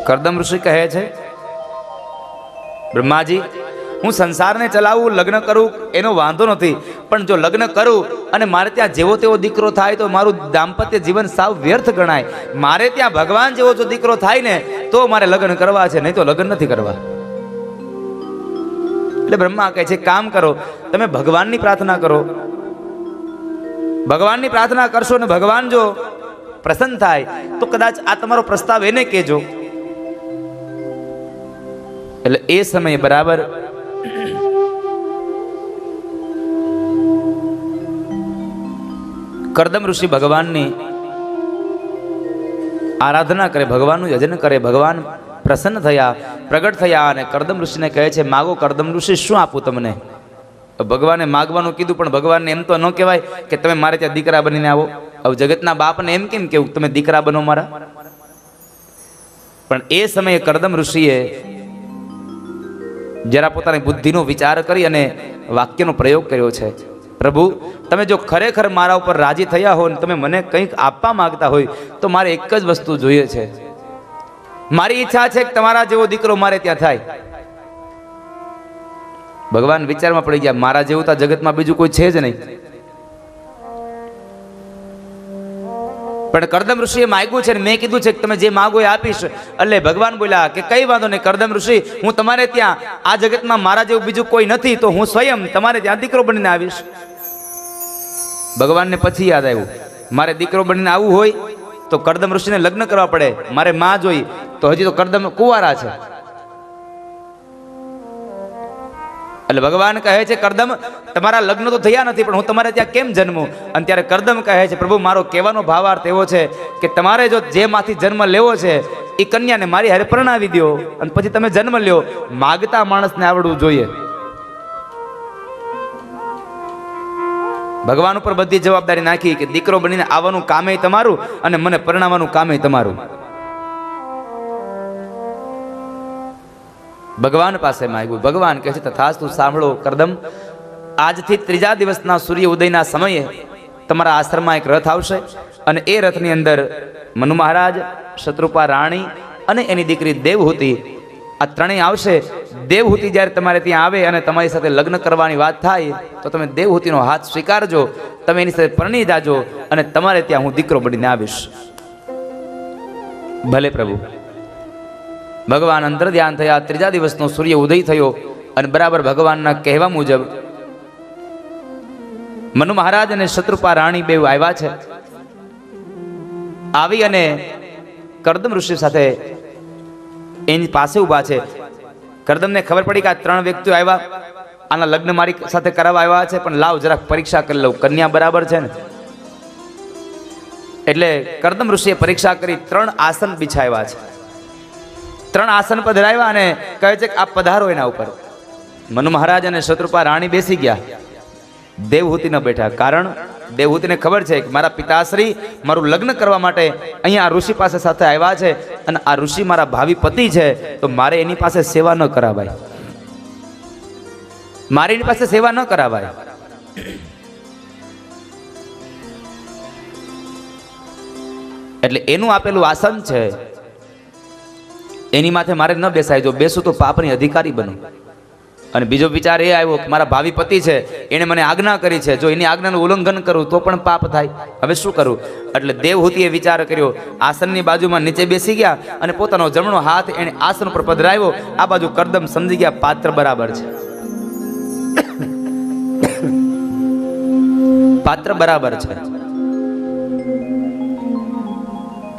કરદમ ઋષિ કહે છે, બ્રહ્માજી, હું સંસારને ચલાવું, લગ્ન કરું એનો વાંધો નથી, પણ જો લગ્ન કરું અને મારે ત્યાં જેવો તેવો દીકરો થાય તો મારું દાંપત્ય જીવન સાવ વ્યર્થ ગણાય. મારે ત્યાં ભગવાન જેવો જો દીકરો થાય ને તો મારે લગ્ન કરવા છે, નહીં તો લગ્ન નથી કરવા. એટલે બ્રહ્મા કહે છે, કામ કરો, તમે ભગવાનની પ્રાર્થના કરો. ભગવાનની પ્રાર્થના કરશો ને ભગવાન જો પ્રસન્ન થાય તો કદાચ આ તમારો પ્રસ્તાવ એને કહેજો. એટલે એ સમયે બરાબર કરદમ ઋષિ ભગવાનની આરાધના કરે, ભગવાનનું યજન કરે. ભગવાન પ્રસન્ન થયા, પ્રગટ થયા અને કરદમ ઋષિને કહે છે, માગો કરદમ ઋષિ, શું આપું તમને? ભગવાને માગવાનું કીધું, પણ ભગવાનને એમ તો ન કહેવાય કે તમે મારે ત્યાં દીકરા બનીને આવો. હવે જગતના બાપને એમ કેમ કેવું તમે દીકરા બનો મારા? પણ એ સમયે કરદમ ઋષિએ જરા પોતાની બુદ્ધિનો વિચાર કરી અને વાક્યનો પ્રયોગ કર્યો છે. પ્રભુ, તમે જો ખરેખર મારા ઉપર રાજી થયા હો ને તમે મને કંઈક આપવા માંગતા હોય તો મારે એક જ વસ્તુ જોઈએ છે. મારી ઈચ્છા છે કે તમારા જેવો દીકરો મારે ત્યાં થાય. ભગવાન વિચારમાં પડી ગયા, મારા જેવું તો જગતમાં બીજું કોઈ છે જ નહીં. પણ કરદમ ઋષિએ માગ્યું છે ને મેં કીધું છે કે તમે જે માગો એ આપીશ. એટલે ભગવાન બોલ્યા કે કઈ વાંધો નહીં કરદમ ઋષિ, હું તમારે ત્યાં આ જગતમાં મારા જેવું બીજું કોઈ નથી, તો હું સ્વયં તમારે ત્યાં દીકરો બનીને આવીશ. ભગવાનને પછી યાદ આવ્યું, મારે દીકરો બનીને આવવું હોય તો કરદમ ઋષિને લગ્ન કરવા પડે. મારે માં જોઈ તો હજી તો કરદમ કુંવારા છે. એટલે ભગવાન કહે છે, કરદમ, તમારા લગ્ન તો થયા નથી, પણ હું તમારે ત્યાં કેમ જન્મું? અને ત્યારે કરદમ કહે છે, પ્રભુ, મારો કહેવાનો ભાવાર્થ એવો છે કે તમારે જો જેમાંથી જન્મ લેવો છે એ કન્યાને મારી હારે પરણાવી દો અને પછી તમે જન્મ લ્યો. માગતા માણસને આવડવું જોઈએ. ભગવાન ઉપર બધી જવાબદારી નાખી કે દીકરો બનીને આવવાનું કામે તમારું અને મને પરણાવવાનું કામે તમારું. ભગવાન પાસે માંગ્યું. ભગવાન કહે છે, તથાસ્તુ, સાંભળો કરદમ, આજથી ત્રીજા દિવસના સૂર્ય ઉદયના સમયે તમારા આશ્રમમાં એક રથ આવશે અને એ રથની અંદર મનુ મહારાજ, શત્રુપા રાણી અને એની દીકરી દેવહૂતિ, આ ત્રણેય આવશે. દેવહૂતિ જ્યારે તમારે ત્યાં આવે અને તમારી સાથે લગ્ન કરવાની વાત થાય તો તમે દેવહૂતિનો હાથ સ્વીકારજો, તમે એની સાથે પરણી જાજો અને તમારે ત્યાં હું દીકરો બનીને આવીશ. ભલે પ્રભુ. ભગવાન અંતર ધ્યાન થયા. ત્રીજા દિવસનો સૂર્ય ઉદય થયો અને બરાબર ભગવાનના કહેવા મુજબ મનુ મહારાજ અને શત્રુપા રાણી બે આવ્યા છે. આવી અને કરદમ ઋષિ સાથે એની પાસે ઊભા છે. કરદમને ખબર પડી કે આ ત્રણ વ્યક્તિઓ આવ્યા, આના લગ્ન મારી સાથે કરાવવા આવ્યા છે, પણ લાવ જરાક પરીક્ષા કરી લઉં, કન્યા બરાબર છે ને. એટલે કરદમ ઋષિએ પરીક્ષા કરી 3 આસન બિછાવ્યા છે. 3 આસન પધરાવ્યા અને કહે છે કે આપ પધારો એના ઉપર. મનુ મહારાજ અને શત્રુપા રાણી બેસી ગયા, દેવહૂતિ ન બેઠા. કારણ દેવહૂતિને ખબર છે કે મારા પિતાશ્રી મારું લગ્ન કરવા માટે અહીંયા ઋષિ પાસે સાથે આવ્યા છે અને આ ઋષિ મારા ભાવિ પતિ છે, તો મારે એની પાસે સેવા ન કરાવાય, મારે એની પાસે સેવા ન કરાવાય. એટલે એનું આપેલું આસન છે એની માથે મારે ન બેસાય. જો બેસું તો પાપની અધિકારી બનું. અને બીજો વિચાર એ આવ્યો કે મારા ભાવિ પતિ છે, એને મને આજ્ઞા કરી છે, જો એની આજ્ઞાનું ઉલ્લંઘન કરું તો પણ પાપ થાય, હવે શું કરું? એટલે દેવહૂતિએ વિચાર કર્યો, આસનની બાજુમાં નીચે બેસી ગયા અને પોતાનો જમણો હાથ એને આસન પર પધરાવ્યો. આ બાજુ કરદમ સમજી ગયા પાત્ર બરાબર છે, પાત્ર બરાબર છે.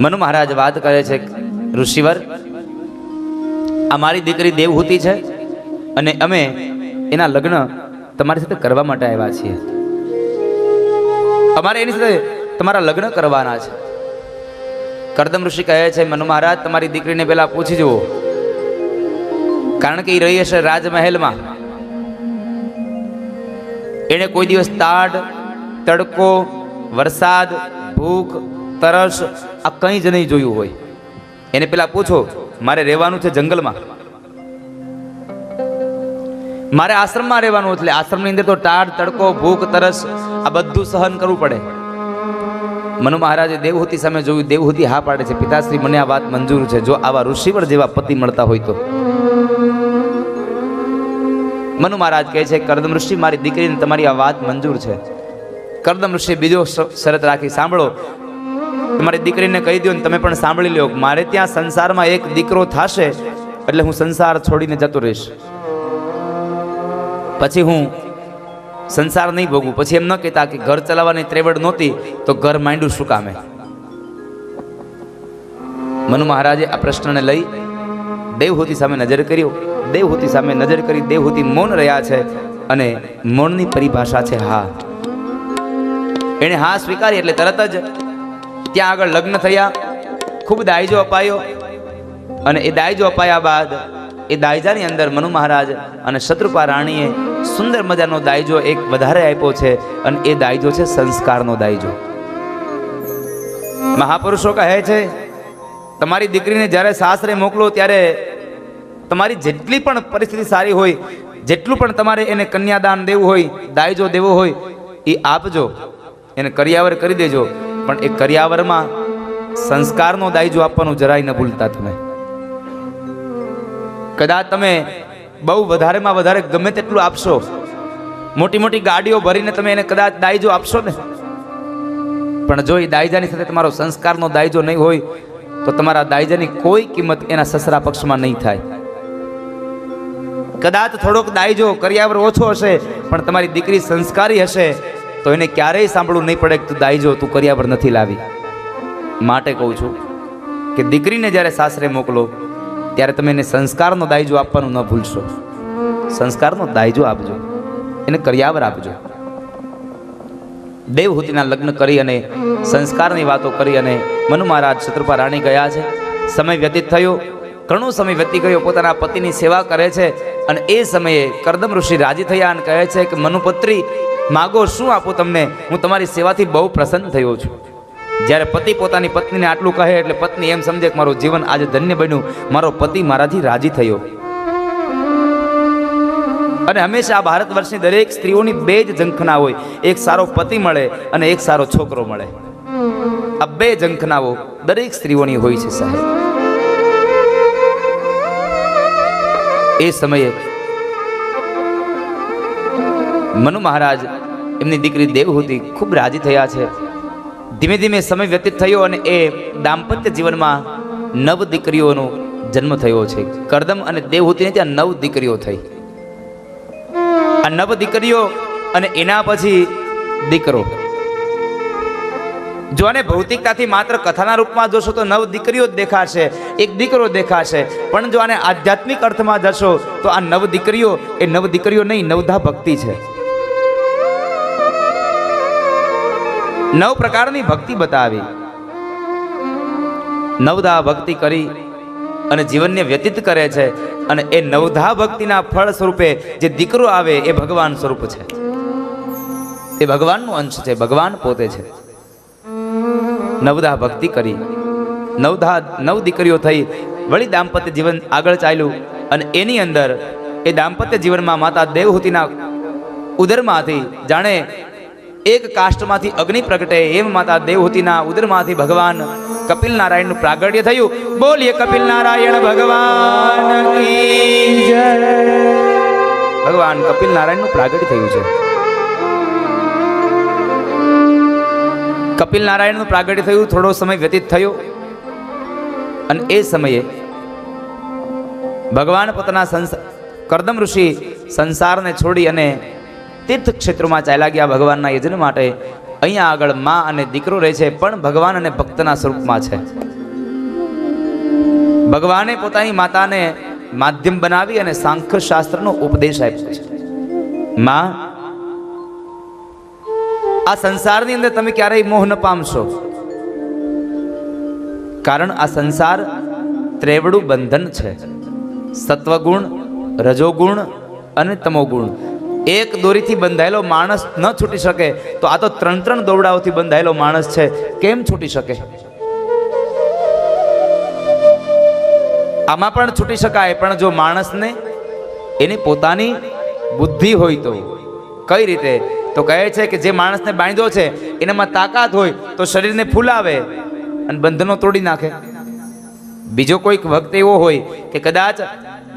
મનુ મહારાજ વાત કરે છે, ઋષિવર, આ મારી દીકરી દેવહૂતિ છે અને અમે એના લગ્ન તમારી સાથે કરવા માટે આવ્યા છીએ. અમારે એની સાથે તમારા લગ્ન કરવાના છે. કરદમ ઋષિ કહે છે, મનુ મહારાજ, તમારી દીકરીને પહેલા પૂછી જુઓ, કારણ કે એ રહી હશે રાજમહેલમાં. એને કોઈ દિવસ તાડ, તડકો, વરસાદ, ભૂખ, તરસ આ કંઈ જ નહીં જોયું હોય. એને પેલા પૂછો, મારે રહેવાનું છે જંગલમાં, મારે આશ્રમમાં રહેવાનું, એટલે આશ્રમની અંદર તો ટાઢ, તડકો, ભૂખ, તરસ આ બધું સહન કરવું પડે. મનુ મહારાજે દેવહૂતિ સામે જોયું. દેવહૂતિ હા પાડે છે, પિતાશ્રી મને આ વાત મંજૂર છે, જો આવા ઋષિવર જેવા પતિ મળતા હોય તો. મનુ મહારાજ કહે છે, કરદમ ઋષિ, મારી દીકરીને તમારી આ વાત મંજૂર છે. કરદમ ઋષિ બીજો શરત રાખી, સાંભળો, તમારી દીકરીને કહી દો ને તમે પણ સાંભળી લો, મારે ત્યાં સંસારમાં એક દીકરો થશે એટલે હું સંસાર છોડીને જતો રહીશ, પછી હું સંસાર નહીં ભોગવું. પછી એમ ન કહેતા કે ઘર ચલાવવાની ત્રેવડ નહોતી તો ઘર માંડ્યું શું કામે. મનુ મહારાજે આ પ્રશ્નને લઈ દેવહૂતિ સામે નજર કર્યો. દેવહૂતિ સામે નજર કરી દેવહૂતિ મૌન રહ્યા છે અને મૌનની પરિભાષા છે હા. એણે હા સ્વીકારી એટલે તરત જ ત્યાં આગળ લગ્ન થયા. ખૂબ દાયજો અપાયો અને એ દાયજો અપાયા બાદ એ દાયજાની અંદર મનુ મહારાજ અને શત્રુપા રાણીએ સુંદર મજાનો દાયજો એક વધારે આપ્યો છે અને એ દાયજો છે સંસ્કારનો દાયજો. મહાપુરુષો કહે છે, તમારી દીકરીને જ્યારે સાસરે મોકલો ત્યારે તમારી જેટલી પણ પરિસ્થિતિ સારી હોય, જેટલું પણ તમારે એને કન્યાદાન દેવું હોય, દાયજો દેવો હોય એ આપજો, એને કરિયાવર કરી દેજો, પણ એ કરિયાવરમાં સંસ્કારનો દાયજો આપવાનું જરાય ન ભૂલતા. તમે કદાચ તમે બહુ વધારેમાં વધારે ગમે તેટલું આપશો, મોટી મોટી ગાડીઓ ભરીને તમે એને કદાચ દાયજો આપશો ને, પણ જો એ દાયજાની સાથે તમારો સંસ્કારનો દાયજો નહીં હોય તો તમારા દાયજાની કોઈ કિંમત એના સસરા પક્ષમાં નહીં થાય. કદાચ થોડોક દાયજો કરિયાવર ઓછો હશે પણ તમારી દીકરી સંસ્કારી હશે તો એને ક્યારેય સાંભળવું નહીં પડે કે તું દાયજો, તું કરિયાવર નથી લાવી. માટે કહું છું કે દીકરીને જ્યારે સાસરે મોકલો ત્યારે તમે એને સંસ્કારનો દાયજો આપવાનું ન ભૂલશો. સંસ્કારનો દાયજો આપજો, એને કરિયાવર આપજો. દેવહૂતિના લગ્ન કરી અને સંસ્કારની વાતો કરી અને મનુ મહારાજ શત્રુપા રાણી ગયા છે. સમય વ્યતીત થયો, ઘણો સમય વ્યતી ગયો, પોતાના પતિની સેવા કરે છે અને એ સમયે કરદમ ઋષિ રાજી થયા અને કહે છે કે મનુપુત્રી, માગો, શું આપું તમને, હું તમારી સેવાથી બહુ પ્રસન્ન થયો છું. જ્યારે પતિ પોતાની પત્નીને આટલું કહે એટલે પત્ની એમ સમજે કે મારું જીવન આજે ધન્ય બન્યું, મારો પતિ મારાથી રાજી થયો. અને હંમેશા ભારત વર્ષની દરેક સ્ત્રીઓની બે જ ઝંખના હોય, એક સારો પતિ મળે અને એક સારો છોકરો મળે. આ બે ઝંખનાઓ દરેક સ્ત્રીઓની હોય છે સાહેબ. એ સમયે મનુ મહારાજ એમની દીકરી દેવહૂતિ ખૂબ રાજી થયા છે. ધીમે ધીમે સમય વ્યતીત થયો અને એ દાંપત્ય જીવનમાં 9 દીકરીઓનો જન્મ થયો છે. કરદમ અને દેવહૂતિને ત્યાં 9 દીકરીઓ થઈ. આ 9 દીકરીઓ અને એના પછી દીકરો. જો આને ભૌતિકતાથી માત્ર કથાના રૂપમાં જોશો તો 9 દીકરીઓ જ દેખાશે, એક દીકરો દેખાશે, પણ જો આને આધ્યાત્મિક અર્થમાં જશો તો આ 9 દીકરીઓ એ 9 દીકરીઓ નહીં, નવધા ભક્તિ છે. 9 પ્રકારની ભક્તિ બતાવી. નવધા ભક્તિ કરી અને જીવનને વ્યતીત કરે છે અને એ નવધા ભક્તિના ફળ સ્વરૂપે જે દીકરો આવે એ ભગવાન સ્વરૂપ છે, એ ભગવાનનો અંશ છે, ભગવાન પોતે છે. નવધા ભક્તિ કરી, 9 દીકરીઓ થઈ, વળી દાંપત્ય જીવન આગળ ચાલ્યું અને એની અંદર એ દાંપત્ય જીવનમાં માતા દેવહૂતિના ઉદરમાંથી જાણે એક કાષ્ટમાંથી અગ્નિ પ્રગટે એમ માતા દેવહૂતિના ઉદરમાંથી ભગવાન કપિલ નારાયણનું પ્રાગટ્ય થયું. બોલીએ કપિલ નારાયણ ભગવાન કી જય. ભગવાન કપિલ નારાયણનું પ્રાગટ્ય થયું છે. કપિલ નારાયણનું પ્રાગટ્ય થયું, થોડો સમય વ્યતીત થયો અને એ સમયે ભગવાન પોતાના કરદમ ઋષિ સંસારને છોડી અને તીર્થ ક્ષેત્રોમાં ચાલ્યા ગયા ભગવાનના યજ્ઞ માટે. અહીંયા આગળ માં અને દીકરો રહે છે પણ ભગવાન અને ભક્તના સ્વરૂપમાં છે. ભગવાને પોતાની માતાને માધ્યમ બનાવી અને સાંખ્ય શાસ્ત્રનો ઉપદેશ આપ્યો છે. માં, આ સંસારની અંદર તમે ક્યારેય મોહ ન પામશો, કારણ આ સંસાર ત્રેવડું બંધન છે. સત્વગુણ, રજોગુણ અને તમોગુણ. એક દોરીથી બંધાયેલો માણસ ન છૂટી શકે તો આ તો 3 દોરડાઓથી બંધાયેલો માણસ છે, કેમ છૂટી શકે? આમાં પણ છૂટી શકાય, પણ જો માણસને એની પોતાની બુદ્ધિ હોય તો, કઈ રીતે? તો કહે છે કે જે માણસને બાંધ્યો છે એનામાં તાકાત હોય તો શરીરને ફૂલાવે અને બંધનો તોડી નાખે. બીજો કોઈક વખત એવો હોય કે કદાચ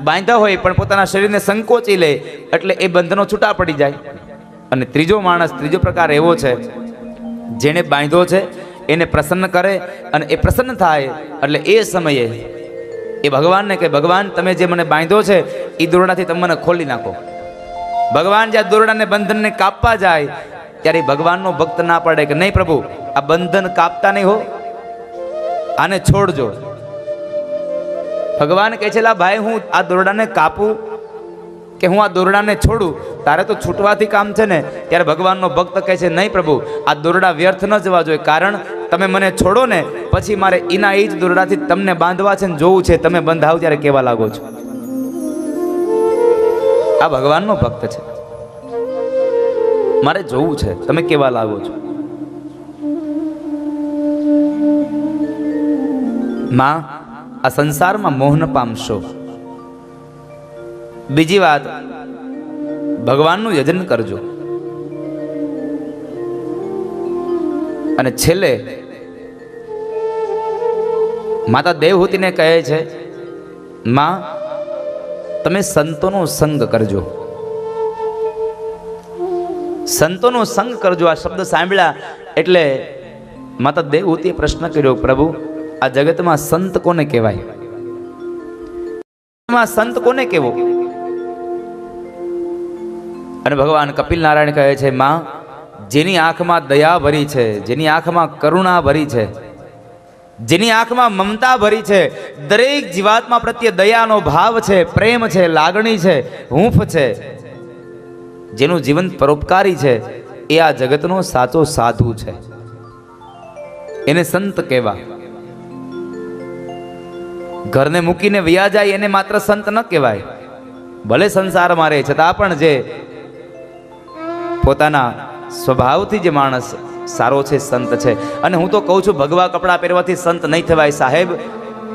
બાંધ્યા હોય પણ પોતાના શરીરને સંકોચી લે એટલે એ બંધનો છૂટા પડી જાય. અને ત્રીજો માણસ, ત્રીજો પ્રકાર એવો છે જેને બાંધ્યો છે એને પ્રસન્ન કરે અને એ પ્રસન્ન થાય એટલે એ સમયે એ ભગવાનને કે ભગવાન તમે જે મને બાંધ્યો છે એ દોરડાથી તમે મને ખોલી નાખો. ભગવાન જ્યાં દોરડાને બંધનને કાપવા જાય ત્યારે ભગવાનનો ભક્ત ના પડે કે નહીં પ્રભુ આ બંધન કાપતા નહીં હો, આને છોડજો. ભગવાન કહે છે લા ભાઈ હું આ દોરડાને કાપું કે હું આ દોરડાને છોડું, તારે તો છૂટવાથી કામ છે ને. ત્યારે ભગવાનનો ભક્ત કહે છે નહીં પ્રભુ આ દોરડા વ્યર્થ ન જવા જોઈએ, કારણ તમે મને છોડો ને પછી મારે એના એ જ દોરડાથી તમને બાંધવા છે ને જોવું છે તમે બંધાવ ત્યારે કેવા લાગો છો. આ ભગવાનનો ભક્ત છે, મારે જોવું છે તમે કેવા લાગો છો. માં આ સંસારમાં મોહ ન પામશો. બીજી વાત ભગવાનનું યજન કરજો. અને છેલ્લે માતા દેવહૂતિને કહે છે માં તમે સંતોનો સંગ કરજો. સંતોનો સંગ કરજો આ શબ્દ સાંભળ્યા એટલે માતા દેવહૂતિએ પ્રશ્ન કર્યો પ્રભુ આ જગતમાં સંત કોને કહેવાય? સંત કોને કહેવો? અને ભગવાન કપિલ નારાયણ કહે છે માં જેની આંખમાં દયા ભરી છે, જેની આંખમાં કરુણા ભરી છે, જેની આંખમાં મમતા ભરી છે, દરેક જીવાત્મા પ્રત્યે દયાનો ભાવ છે, પ્રેમ છે, લાગણી છે, હૂંફ છે, જેનું જીવન પરોપકારી છે એ આ જગતનો સાચો સાધુ છે, એને સંત કહેવા. ઘરને મૂકીને વયા જાય એને માત્ર સંત ન કહેવાય. ભલે સંસારમાં રહે છતાં પણ જે પોતાના સ્વભાવથી જે માણસ સારો છે સંત છે. અને હું તો કહું છું ભગવા કપડાં પહેરવાથી સંત નહીં થવાય સાહેબ,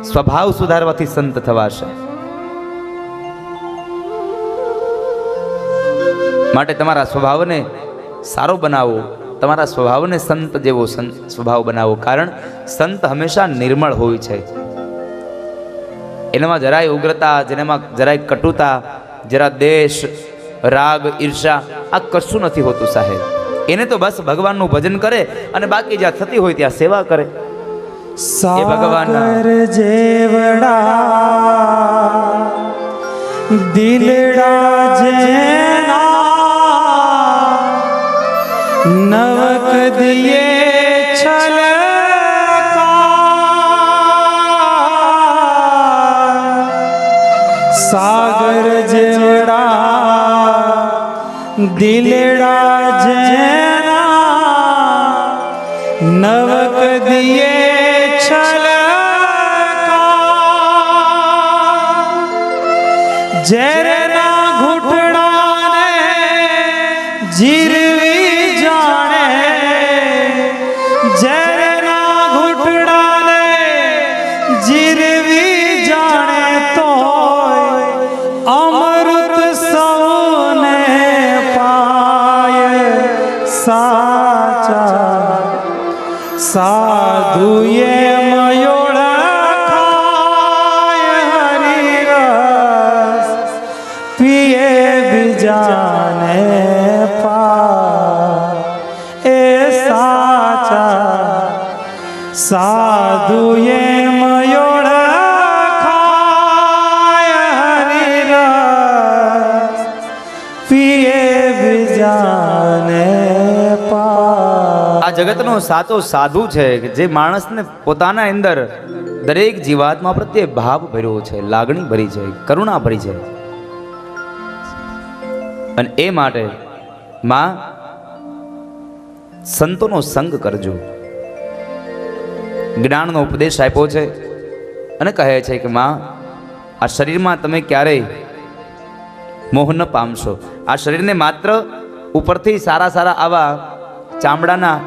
સ્વભાવ સુધારવાથી સંત થવાશે. માટે તમારા સ્વભાવને સારો બનાવો, તમારા સ્વભાવને સંત જેવો સ્વભાવ બનાવો, કારણ સંત હંમેશા નિર્મળ હોય છે. એનામાં જરાય ઉગ્રતા, જેનામાં જરાય કટુતા, જરા દેશ, રાગ, ઈર્ષા આ કશું નથી હોતું સાહેબ. એને તો બસ ભગવાનનું ભજન કરે અને બાકી જ્યાં થતી હોય ત્યાં સેવા કરે. એ ભગવાનના જેવડા દિલડા જેના નવક દિયે છલકા સાગર જેવડા દિલડા જેના નવક દિયે છલકા ઝેરના ઘૂંટડાને જીરવી જાણે, ઝેરના ઘૂંટડાને જીરવી જાણે તોય અમૃત સૌને પાય સાચા સાધુએ મયોળખાય હરિરસ પિએ બીજાને પા એ સાચા સાધુએ મયોળખાય હરિરસ પિએ બીજાને આ જગતનો સાચો સાધુ છે કે જે માણસને પોતાના અંદર દરેક જીવાત્મા પ્રત્યે ભાવ ભર્યો છે, લાગણી ભરી છે, કરુણા ભરી છે. અને એ માટે માં સંતોનો સંગ કરજો. જ્ઞાનનો ઉપદેશ આપ્યો છે અને કહે છે કે માં આ શરીરમાં તમે ક્યારેય મોહ ન પામશો. આ શરીરને માત્ર ઉપરથી સારા સારા આવા ચામડાના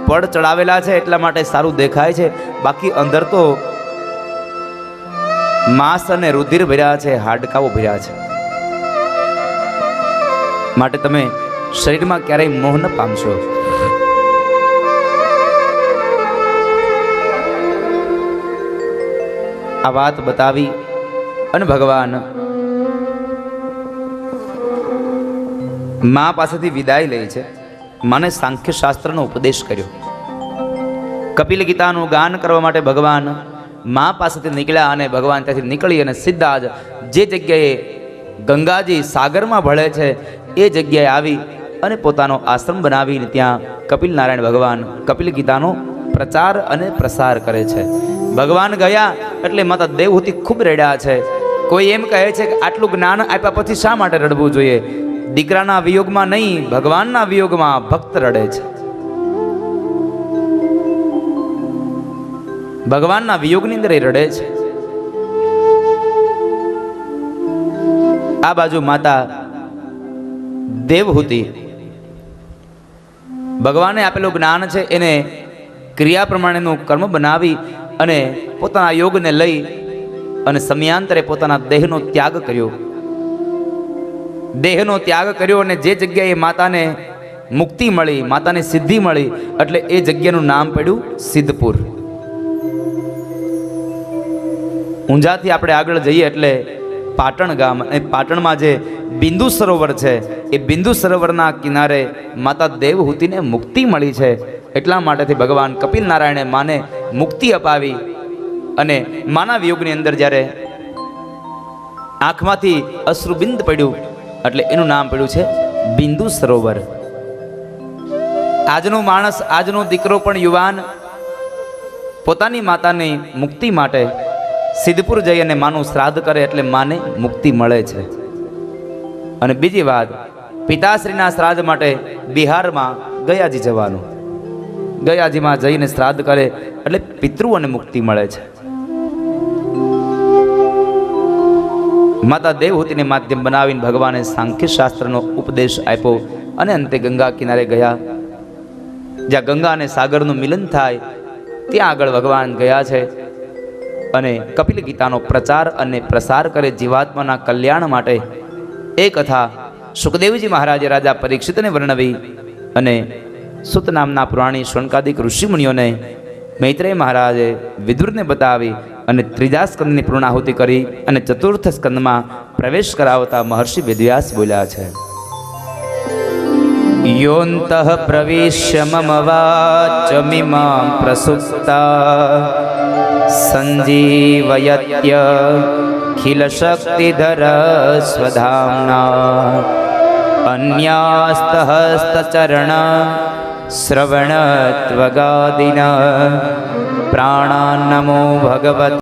પડ ચડાવેલા છે એટલા માટે સારું દેખાય છે, બાકી અંદર તો માંસ અને રુધિર ભર્યા છે, હાડકાઓ ભર્યા છે. માટે તમે શરીરમાં ક્યારેય મોહ ન પામશો. આ વાત બતાવી અને ભગવાન મા પાસેથી વિદાય લે છે. માને સાંખ્ય શાસ્ત્રનો ઉપદેશ કર્યો. કપિલ ગીતાનું ગાન કરવા માટે ભગવાન મા પાસેથી નીકળ્યા અને ભગવાન ત્યાંથી નીકળી અને સીધા જ જે જગ્યાએ ગંગાજી સાગરમાં ભળે છે એ જગ્યાએ આવી અને પોતાનો આશ્રમ બનાવીને ત્યાં કપિલ નારાયણ ભગવાન કપિલ ગીતાનો પ્રચાર અને પ્રસાર કરે છે. ભગવાન ગયા એટલે માતા દેવહૂતિ ખૂબ રડ્યા છે. કોઈ એમ કહે છે કે આટલું જ્ઞાન આપ્યા પછી શા માટે રડવું જોઈએ? દીકરાના વિયોગમાં નહીં, ભગવાનના વિયોગમાં ભક્ત રડે છે. ભગવાનના વિયોગની અંદર એ રડે છે. આ બાજુ માતા દેવહૂતિ ભગવાને આપેલું જ્ઞાન છે એને ક્રિયા પ્રમાણેનું કર્મ બનાવી અને પોતાના યોગને લઈ અને સમયાંતરે પોતાના દેહનો ત્યાગ કર્યો. દેહનો ત્યાગ કર્યો અને જે જગ્યાએ માતાને મુક્તિ મળી, માતાને સિદ્ધિ મળી, એટલે એ જગ્યાનું નામ પડ્યું સિદ્ધપુર. ઊંઝાથી આપણે આગળ જઈએ એટલે પાટણ ગામ, અને પાટણમાં જે બિંદુ સરોવર છે એ બિંદુ સરોવરના કિનારે માતા દેવહૂતિને મુક્તિ મળી છે. એટલા માટેથી ભગવાન કપિલ નારાયણે માને મુક્તિ અપાવી અને માના વિયોગની અંદર જ્યારે આંખમાંથી અશ્રુબિંદ પડ્યું એટલે એનું નામ પડ્યું છે બિંદુ સરોવર. આજનો માણસ, આજનો દીકરો પણ યુવાન પોતાની માતાની મુક્તિ માટે સિદ્ધપુર જઈ અને માનું શ્રાદ્ધ કરે એટલે માને મુક્તિ મળે છે. અને બીજી વાત, પિતાશ્રીના શ્રાદ્ધ માટે બિહારમાં ગયાજી જવાનું. ગયાજીમાં જઈને શ્રાદ્ધ કરે એટલે પિતૃઓને મુક્તિ મળે છે. માતા દેવહૂતિને માધ્યમ બનાવીને ભગવાને સાંખ્ય શાસ્ત્રનો ઉપદેશ આપ્યો અને અંતે ગંગા કિનારે ગયા. જ્યાં ગંગા અને સાગરનું મિલન થાય ત્યાં આગળ ભગવાન ગયા છે અને કપિલ ગીતાનો પ્રચાર અને પ્રસાર કરે જીવાત્માના કલ્યાણ માટે. એ કથા સુખદેવજી મહારાજે રાજા પરીક્ષિતને વર્ણવી અને સુત નામના પુરાણી શૌનકાદિક ઋષિમુનિઓને મૈત્રેય મહારાજે વિદુરને બતાવી અને ત્રીજા સ્કંદની પૂર્ણાહુતિ કરી અને ચતુર્થ સ્કંદમાં પ્રવેશ કરાવતા મહર્ષિ વેદવ્યાસ બોલ્યા છે, યોંતઃ પ્રવિશ્ય મમ વાચમિમાં પ્રસુપ્તા સંજીવયત્ય ખિલ શક્તિધર સ્વધામ્ના અન્યાસ્તહસ્તચરણ શ્રવણત્વગાદિના પ્રાણાન્નમો ભગવત